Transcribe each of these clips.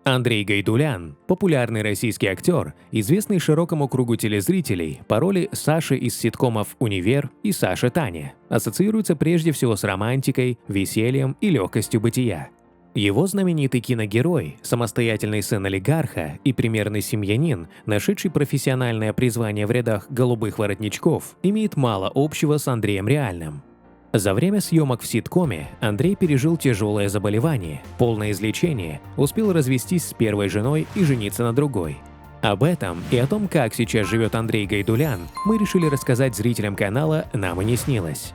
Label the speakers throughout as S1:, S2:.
S1: Андрей Гайдулян – популярный российский актер, известный широкому кругу телезрителей по роли Саши из ситкомов «Универ» и «Саша Таня», ассоциируется прежде всего с романтикой, весельем и легкостью бытия. Его знаменитый киногерой, самостоятельный сын олигарха и примерный семьянин, нашедший профессиональное призвание в рядах голубых воротничков, имеет мало общего с Андреем реальным. За время съемок в ситкоме Андрей пережил тяжелое заболевание, полное излечение, успел развестись с первой женой и жениться на другой. Об этом и о том, как сейчас живет Андрей Гайдулян, мы решили рассказать зрителям канала «Нам и не снилось».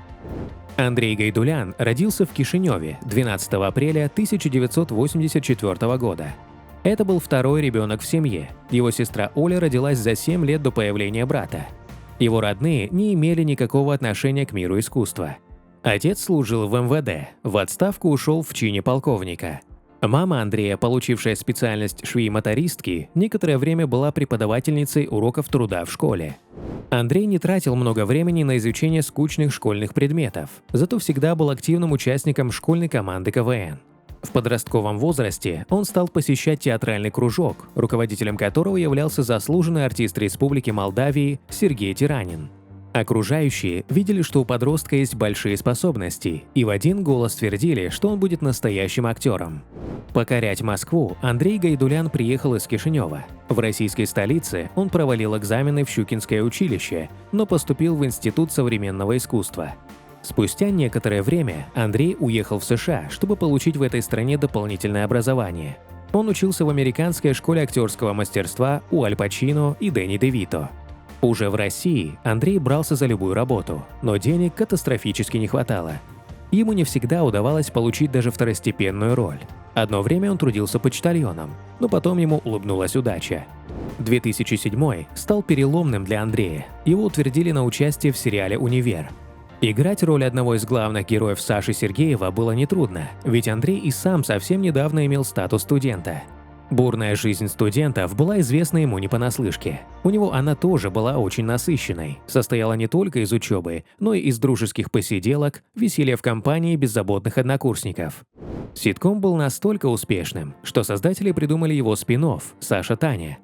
S1: Андрей Гайдулян родился в Кишиневе 12 апреля 1984 года. Это был второй ребенок в семье. Его сестра Оля родилась за 7 лет до появления брата. Его родные не имели никакого отношения к миру искусства. Отец служил в МВД, в отставку ушел в чине полковника. Мама Андрея, получившая специальность швеи-мотористки, некоторое время была преподавательницей уроков труда в школе. Андрей не тратил много времени на изучение скучных школьных предметов, зато всегда был активным участником школьной команды КВН. В подростковом возрасте он стал посещать театральный кружок, руководителем которого являлся заслуженный артист Республики Молдавии Сергей Тиранин. Окружающие видели, что у подростка есть большие способности, и в один голос твердили, что он будет настоящим актером. Покорять Москву Андрей Гайдулян приехал из Кишинева. В российской столице он провалил экзамены в Щукинское училище, но поступил в Институт современного искусства. Спустя некоторое время Андрей уехал в США, чтобы получить в этой стране дополнительное образование. Он учился в американской школе актерского мастерства у Аль Пачино и Дэнни де Вито. Уже в России Андрей брался за любую работу, но денег катастрофически не хватало. Ему не всегда удавалось получить даже второстепенную роль. Одно время он трудился почтальоном, но потом ему улыбнулась удача. 2007 стал переломным для Андрея. Его утвердили на участие в сериале «Универ». Играть роль одного из главных героев Саши Сергеева было нетрудно, ведь Андрей и сам совсем недавно имел статус студента. Бурная жизнь студентов была известна ему не понаслышке. У него она тоже была очень насыщенной, состояла не только из учебы, но и из дружеских посиделок, веселья в компании беззаботных однокурсников. Ситком был настолько успешным, что создатели придумали его спин-офф «Саша Таня».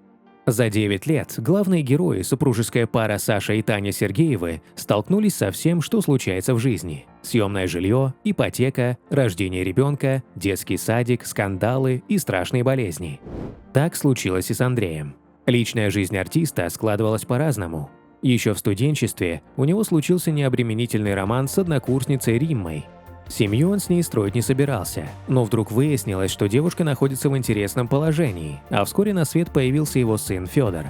S1: За 9 лет главные герои, супружеская пара Саша и Таня Сергеевы, столкнулись со всем, что случается в жизни. Съемное жилье, ипотека, рождение ребенка, детский садик, скандалы и страшные болезни. Так случилось и с Андреем. Личная жизнь артиста складывалась по-разному. Еще в студенчестве у него случился необременительный роман с однокурсницей Риммой. Семью он с ней строить не собирался, но вдруг выяснилось, что девушка находится в интересном положении, а вскоре на свет появился его сын Федор.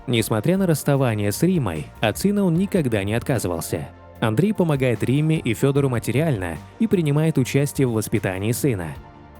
S1: Несмотря на расставание с Риммой, от сына он никогда не отказывался. Андрей помогает Римме и Федору материально и принимает участие в воспитании сына.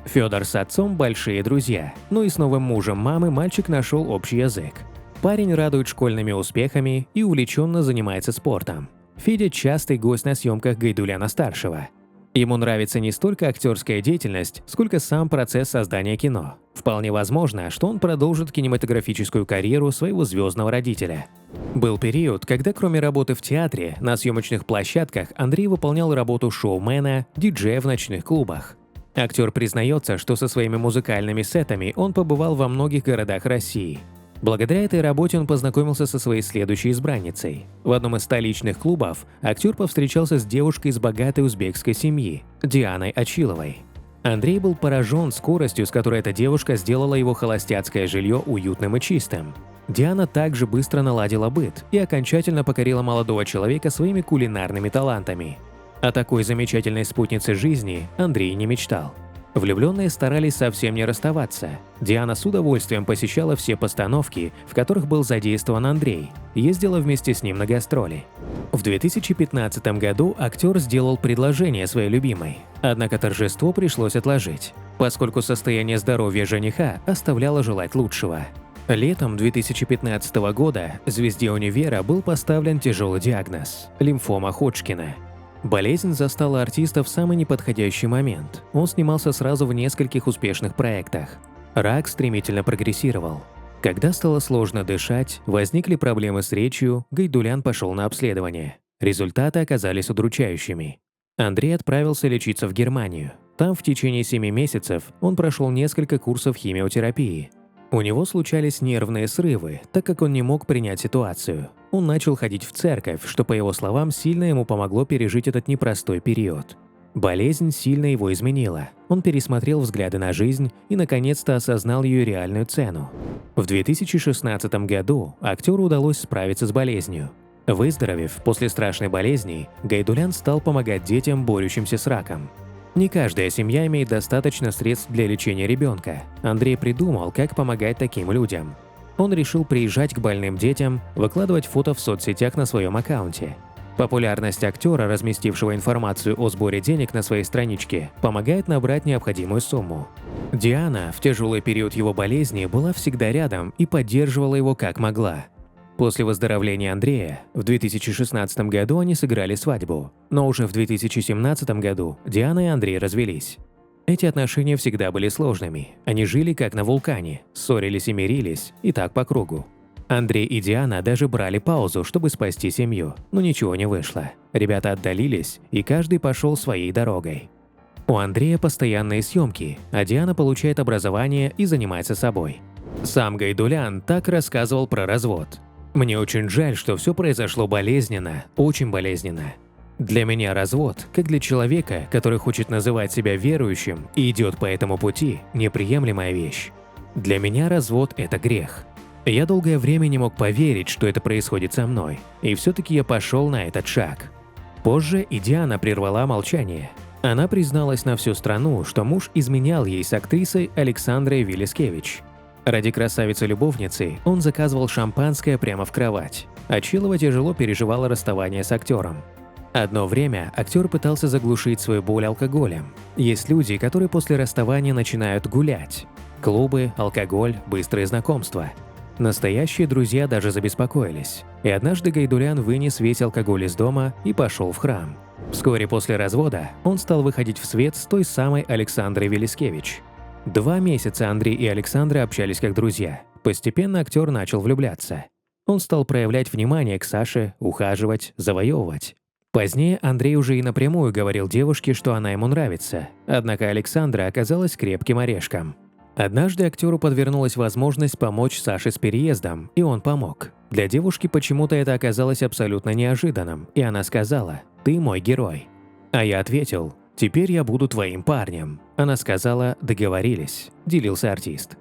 S1: Федор с отцом большие друзья, но и с новым мужем мамы мальчик нашел общий язык. Парень радует школьными успехами и увлеченно занимается спортом. Федя – частый гость на съемках Гайдуляна-старшего. Ему нравится не столько актерская деятельность, сколько сам процесс создания кино. Вполне возможно, что он продолжит кинематографическую карьеру своего звездного родителя. Был период, когда кроме работы в театре, на съемочных площадках Андрей выполнял работу шоумена, диджея в ночных клубах. Актер признается, что со своими музыкальными сетами он побывал во многих городах России. Благодаря этой работе он познакомился со своей следующей избранницей. В одном из столичных клубов актер повстречался с девушкой из богатой узбекской семьи – Дианой Очиловой. Андрей был поражен скоростью, с которой эта девушка сделала его холостяцкое жилье уютным и чистым. Диана также быстро наладила быт и окончательно покорила молодого человека своими кулинарными талантами. О такой замечательной спутнице жизни Андрей не мечтал. Влюбленные старались совсем не расставаться. Диана с удовольствием посещала все постановки, в которых был задействован Андрей, ездила вместе с ним на гастроли. В 2015 году актер сделал предложение своей любимой, однако торжество пришлось отложить, поскольку состояние здоровья жениха оставляло желать лучшего. Летом 2015 года звезде «Универа» был поставлен тяжелый диагноз – лимфома Ходжкина. Болезнь застала артиста в самый неподходящий момент. Он снимался сразу в нескольких успешных проектах. Рак стремительно прогрессировал. Когда стало сложно дышать, возникли проблемы с речью, Гайдулян пошел на обследование. Результаты оказались удручающими. Андрей отправился лечиться в Германию. Там в течение 7 месяцев он прошел несколько курсов химиотерапии. У него случались нервные срывы, так как он не мог принять ситуацию. Он начал ходить в церковь, что, по его словам, сильно ему помогло пережить этот непростой период. Болезнь сильно его изменила. Он пересмотрел взгляды на жизнь и, наконец-то, осознал ее реальную цену. В 2016 году актеру удалось справиться с болезнью. Выздоровев после страшной болезни, Гайдулян стал помогать детям, борющимся с раком. Не каждая семья имеет достаточно средств для лечения ребенка. Андрей придумал, как помогать таким людям. Он решил приезжать к больным детям, выкладывать фото в соцсетях на своем аккаунте. Популярность актера, разместившего информацию о сборе денег на своей страничке, помогает набрать необходимую сумму. Диана в тяжелый период его болезни была всегда рядом и поддерживала его как могла. После выздоровления Андрея в 2016 году они сыграли свадьбу, но уже в 2017 году Диана и Андрей развелись. Эти отношения всегда были сложными, они жили как на вулкане, ссорились и мирились, и так по кругу. Андрей и Диана даже брали паузу, чтобы спасти семью, но ничего не вышло. Ребята отдалились, и каждый пошел своей дорогой. У Андрея постоянные съемки, а Диана получает образование и занимается собой. Сам Гайдулян так рассказывал про развод. «Мне очень жаль, что все произошло болезненно, очень болезненно. Для меня развод, как для человека, который хочет называть себя верующим и идет по этому пути, неприемлемая вещь. Для меня развод – это грех. Я долгое время не мог поверить, что это происходит со мной, и все-таки я пошел на этот шаг». Позже и Диана прервала молчание. Она призналась на всю страну, что муж изменял ей с актрисой Александрой Велискевич. Ради красавицы-любовницы он заказывал шампанское прямо в кровать, а Чилова тяжело переживала расставание с актером. Одно время актер пытался заглушить свою боль алкоголем. Есть люди, которые после расставания начинают гулять. Клубы, алкоголь, быстрые знакомства. Настоящие друзья даже забеспокоились. И однажды Гайдулян вынес весь алкоголь из дома и пошел в храм. Вскоре после развода он стал выходить в свет с той самой Александрой Велискевич. 2 месяца Андрей и Александра общались как друзья. Постепенно актер начал влюбляться. Он стал проявлять внимание к Саше, ухаживать, завоевывать. Позднее Андрей уже и напрямую говорил девушке, что она ему нравится, однако Александра оказалась крепким орешком. Однажды актеру подвернулась возможность помочь Саше с переездом, и он помог. Для девушки почему-то это оказалось абсолютно неожиданным, и она сказала: «Ты мой герой». А я ответил: «Теперь я буду твоим парнем». Она сказала: «Договорились», – делился артист.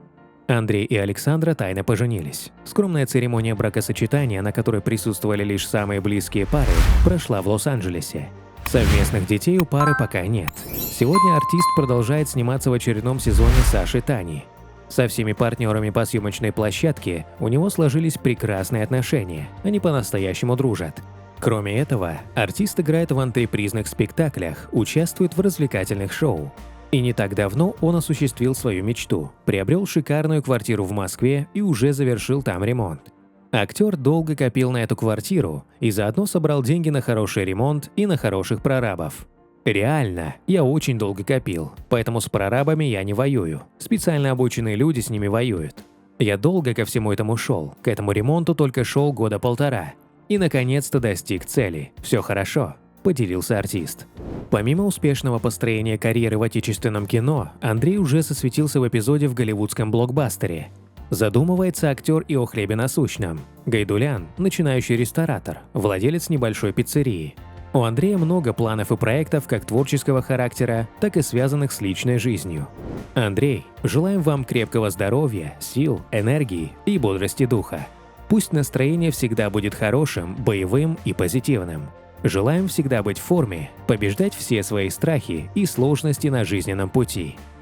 S1: Андрей и Александра тайно поженились. Скромная церемония бракосочетания, на которой присутствовали лишь самые близкие пары, прошла в Лос-Анджелесе. Совместных детей у пары пока нет. Сегодня артист продолжает сниматься в очередном сезоне Саши Тани. Со всеми партнерами по съемочной площадке у него сложились прекрасные отношения, они по-настоящему дружат. Кроме этого, артист играет в антрепризных спектаклях, участвует в развлекательных шоу. И не так давно он осуществил свою мечту, приобрел шикарную квартиру в Москве и уже завершил там ремонт. Актер долго копил на эту квартиру и заодно собрал деньги на хороший ремонт и на хороших прорабов. Реально, я очень долго копил, поэтому с прорабами я не воюю. Специально обученные люди с ними воюют. Я долго ко всему этому шел, к этому ремонту только шел 1.5 года. И наконец-то достиг цели. Все хорошо, поделился артист. Помимо успешного построения карьеры в отечественном кино, Андрей уже засветился в эпизоде в голливудском блокбастере. Задумывается актер и о хлебе насущном. Гайдулян – начинающий ресторатор, владелец небольшой пиццерии. У Андрея много планов и проектов как творческого характера, так и связанных с личной жизнью. Андрей, желаем вам крепкого здоровья, сил, энергии и бодрости духа. Пусть настроение всегда будет хорошим, боевым и позитивным. Желаем всегда быть в форме, побеждать все свои страхи и сложности на жизненном пути.